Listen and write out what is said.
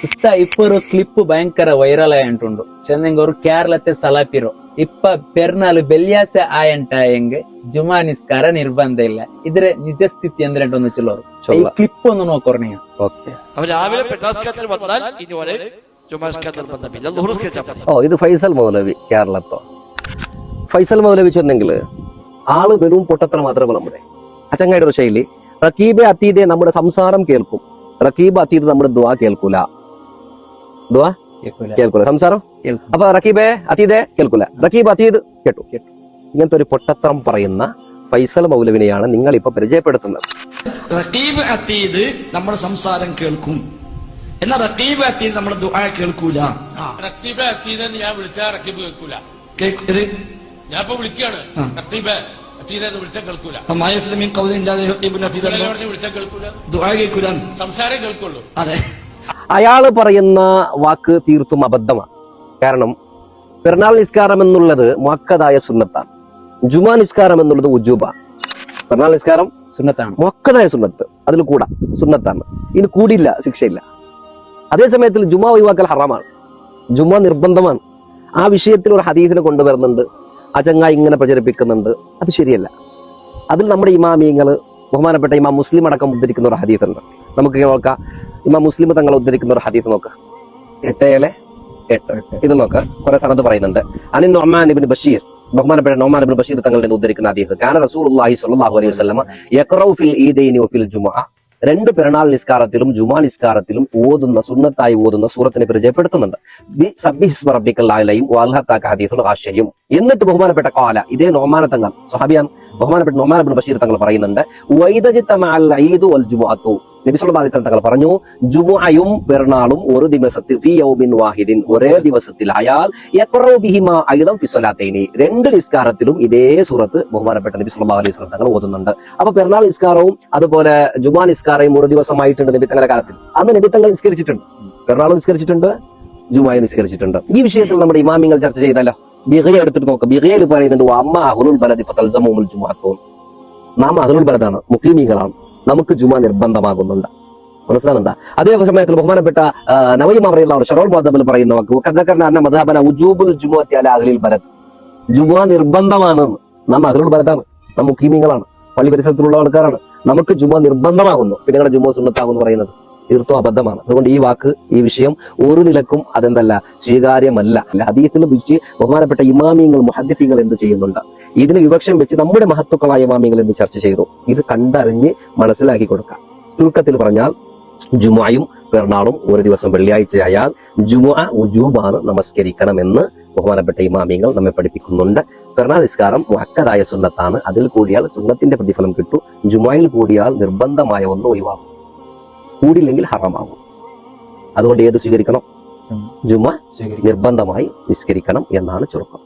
ಇಷ್ಟ ಇಪ್ಪರು ಕ್ಲಿಪ್ ಭಯಂಕರ ವೈರಲ್ ಆಯಂಟುಂಡು ಚೆನ್ನಂಗರು ಕೇರಳತೆ ಸಲಾಪಿರೋ ಇಪ್ಪ ಪೆರ್ನಾಲ್ ಬೆಲ್ಯಾಸೆ ಆಯಂಟ ಹೆಂಗೆ ಜುಮಾ ನಿಸ್ಕಾರ ನಿರ್ಬಂಧ ಇಲ್ಲ ಇದ್ರೆ ನಿಜ ಸ್ಥಿತಿ ಅಂದ್ರೆ ಒಂದು ಚಿಲ್ಲೋರು ಈ ಕ್ಲಿಪ್ ഒന്ന് നോക്കോർ നിങ്ങൾ രാവിലെ പെട്ടാസ്കാരത്തിൽ വന്നാൽ ഇതുവരെ ജുമാസ്കാർ നിർബന്ധമില്ല ഇത് ഫൈസൽ മൗലവി കേരളത്തോ ഫൈസൽ മൗലവി ചെന്നെങ്കിൽ ആള് വെറും പൊട്ടത്ര മാത്രമേ നമ്മുടെ അച്ചങ്ങായുടെ ഒരു ശൈലി റക്കീബെ അതീതെ നമ്മുടെ സംസാരം കേൾക്കും റക്കീബ് അതീത് നമ്മുടെ ദ്വാ കേൾക്കൂല ദ്വാ കേൾക്കൂല സംസാരം അപ്പൊ റക്കീബെ അതീതെ കേൾക്കൂല റക്കീബ് അതീത് കേട്ടു ഇങ്ങനത്തെ ഒരു പൊട്ടത്തരം പറയുന്ന ഫൈസൽ മൗലവിനെയാണ് നിങ്ങൾ ഇപ്പൊ പരിചയപ്പെടുത്തുന്നത്. റക്കീബ് അതീത് നമ്മുടെ സംസാരം കേൾക്കും എന്നാൽ റക്കീബ് അതീത് നമ്മുടെ ദുആ കേൾക്കൂല. റക്കീബ് അതീത് ഞാൻ വിളിച്ചാ റക്കീബ് കേൾക്കൂല. ഞാൻ ഇപ്പൊ വിളിക്കാണ് റക്കീബ് അതീതെന്ന് വിളിച്ചാൽ കേൾക്കൂല. വിളിച്ചാൽ കേൾക്കൂല, ദുആ കേൾക്കൂല, സംസാരം കേൾക്കുള്ളൂ. അതെ, അയാള് പറയുന്ന വാക്ക് തീർത്തും അബദ്ധമാണ്. കാരണം പെരുന്നാൾ നിസ്കാരം എന്നുള്ളത് മുഅക്കദായ സുന്നത്താണ്, ജുമാ നിസ്കാരം എന്നുള്ളത് ഉജൂബാണ്. പെരുന്നാൾ നിസ്കാരം സുന്നത്താണ്, മുഅക്കദായ സുന്നത്ത്, അതിൽ കൂടാ സുന്നത്താണ്, ഇനി കൂടിയില്ല ശിക്ഷയില്ല. അതേ സമയത്തിൽ ജുമാ ഒഴിവാക്കൽ ഹറാമാണ്, ജുമാ നിർബന്ധമാണ്. ആ വിഷയത്തിൽ ഒരു ഹദീസിനെ കൊണ്ടുവരുന്നുണ്ട്, അജങ്ങ ഇങ്ങനെ പ്രചരിപ്പിക്കുന്നുണ്ട്, അത് ശരിയല്ല. അതിൽ നമ്മുടെ ഇമാമിയങ്ങള് ബഹുമാനപ്പെട്ട ഇമാം മുസ്ലിം അടക്കം ഉദ്ധരിക്കുന്ന ഒരു ഹദീസ് ഉണ്ട്. നമുക്ക് നോക്കാം, ഇമാം മുസ്ലിം തങ്ങൾ ഉദ്ധരിക്കുന്ന ഒരു ഹദീസ് നോക്കാം, 8:8 ഇത് നോക്കാം. കുറെ സനദ് പറയുന്നുണ്ട്. അനി നൊമാൻ ഇബ്നു ബഷീർ, ബഹുമാനപ്പെട്ട നൊമാൻ ഇബ്നു ബഷീർ തങ്ങളിൽ നിന്ന് ഉദ്ധരിക്കുന്ന ഹദീസ്, കാന റസൂലുള്ളാഹി സ്വല്ലല്ലാഹു അലൈഹി വസല്ലം യഖറഉ ഫിൽ ഈദൈനി വഫിൽ ജുമുഅ, രണ്ട് പെരുന്നാൾ നിസ്കാരത്തിലും ജുമാ നിസ്കാരത്തിലും ഓതുന്ന സുന്നത്തായി ഓതുന്ന സൂറത്തിനെ പരിചയപ്പെടുത്തുന്നുണ്ട്. എന്നിട്ട് ബഹുമാനപ്പെട്ട കാല ഇതേ നൊമാന തങ്ങൾ സ്വഹാബിയാൻ ബഹുമാനപ്പെട്ട നൊമാൻ ഇബ്നു ബഷീർ തങ്ങൾ പറയുന്നുണ്ട്, നബി സല്ലല്ലാഹു അലൈഹി വസല്ലം തങ്ങൾ പറഞ്ഞു, ജുമുഅയും പെരുന്നാളും ഒരു ദിവസത്തിൽ ഫീ യൗമിൻ വാഹിദിൻ ഒരേ ദിവസത്തിൽ ആയാൽ യഖറഉ ബിഹിമാ അയ്ദൻ ഫി സ്വലാത്തൈനി, രണ്ട് നിസ്കാരത്തിലും ഇതേ സൂറത്ത് ബഹുമാനപ്പെട്ട നബി സല്ലല്ലാഹു അലൈഹി വസല്ലം തങ്ങൾ ഓതുന്നുണ്ട്. അപ്പൊ പെരുന്നാൾ നിസ്കാരവും അതുപോലെ ജുമാ നിസ്കാരവും ഒരു ദിവസമായിട്ടുണ്ട് നബി തങ്ങളുടെ കാലത്തിൽ. അന്ന് നബി തങ്ങൾ നിസ്കരിച്ചിട്ടുണ്ട്, പെരുന്നാൾ നിസ്കരിച്ചിട്ടുണ്ട്, ജുമാ നിസ്കരിച്ചിട്ടുണ്ട്. ഈ വിഷയത്തിൽ നമ്മുടെ ഇമാമിങ്ങൾ ചർച്ച ചെയ്തല്ലോ. ബിഗയ എടുത്തിട്ട് നോക്കാം, ബിഗയിൽ പറയുന്നുണ്ട്, അമ്മ അഹ്ലുൽ ബലദി ഫതൽസമുൽ ജുമുഅത്തുൻ, നാം അഹ്ലുൽ ബലദാണ്, മുഖീമീങ്ങളാണ്, നമുക്ക് ജുമാ നിർബന്ധമാകുന്നുണ്ട്. മനസ്സിലാകുന്നുണ്ട്? അതേ സമയത്തിൽ ബഹുമാനപ്പെട്ട നവീം അവരെല്ലാം ഷറോൾ ബാദബിൽ പറയുന്ന ജുമാ നിർബന്ധമാണ്, നാം അഹ്ലുൽ ബലദാണ്, നാം മുഖീമീങ്ങളാണ്, പള്ളി പരിസരത്തിലുള്ള ആൾക്കാരാണ്, നമുക്ക് ജുമാ നിർബന്ധമാകുന്നു, പിന്നെ നിങ്ങളുടെ ജുമാ സുന്നത്താകുന്നു പറയുന്നത് തീർത്തും അബദ്ധമാണ്. അതുകൊണ്ട് ഈ വാക്ക്, ഈ വിഷയം ഒരു നിലക്കും അതെന്തല്ല, സ്വീകാര്യമല്ല. ഹദീസിലും വെച്ച് ബഹുമാനപ്പെട്ട ഇമാമിയങ്ങൾ മുഹദ്ദിസീങ്ങൾ എന്ത് ചെയ്യുന്നുണ്ട്, ഇതിന് വിവക്ഷം വെച്ച് നമ്മുടെ മഹത്തുക്കളായ ഇമാമിയങ്ങൾ എന്ത് ചർച്ച ചെയ്തു, ഇത് കണ്ടറിഞ്ഞ് മനസ്സിലാക്കി കൊടുക്കാം. ചുരുക്കത്തിൽ പറഞ്ഞാൽ ജുമുഅയും പെരുന്നാളും ഒരു ദിവസം വെള്ളിയാഴ്ചയായാൽ ജുമുഅ ഉജൂബാണ്, നമസ്കരിക്കണമെന്ന് ബഹുമാനപ്പെട്ട ഇമാമിയങ്ങൾ നമ്മെ പഠിപ്പിക്കുന്നുണ്ട്. പെരുന്നാൾ നിസ്കാരം മുഅക്കദായ സുന്നത്താണ്, അതിൽ കൂടിയാൽ സുന്നത്തിന്റെ പ്രതിഫലം കിട്ടും. ജുമുഅയിൽ കൂടിയാൽ നിർബന്ധമായ ഒന്ന് ഒഴിവാകും, കൂടില്ലെങ്കിൽ ഹറാമാകും. അതുകൊണ്ട് ഏത് സ്വീകരിക്കണം? ജുമുഅ നിർബന്ധമായി നിസ്കരിക്കണം എന്നാണ് ചുരുക്കം.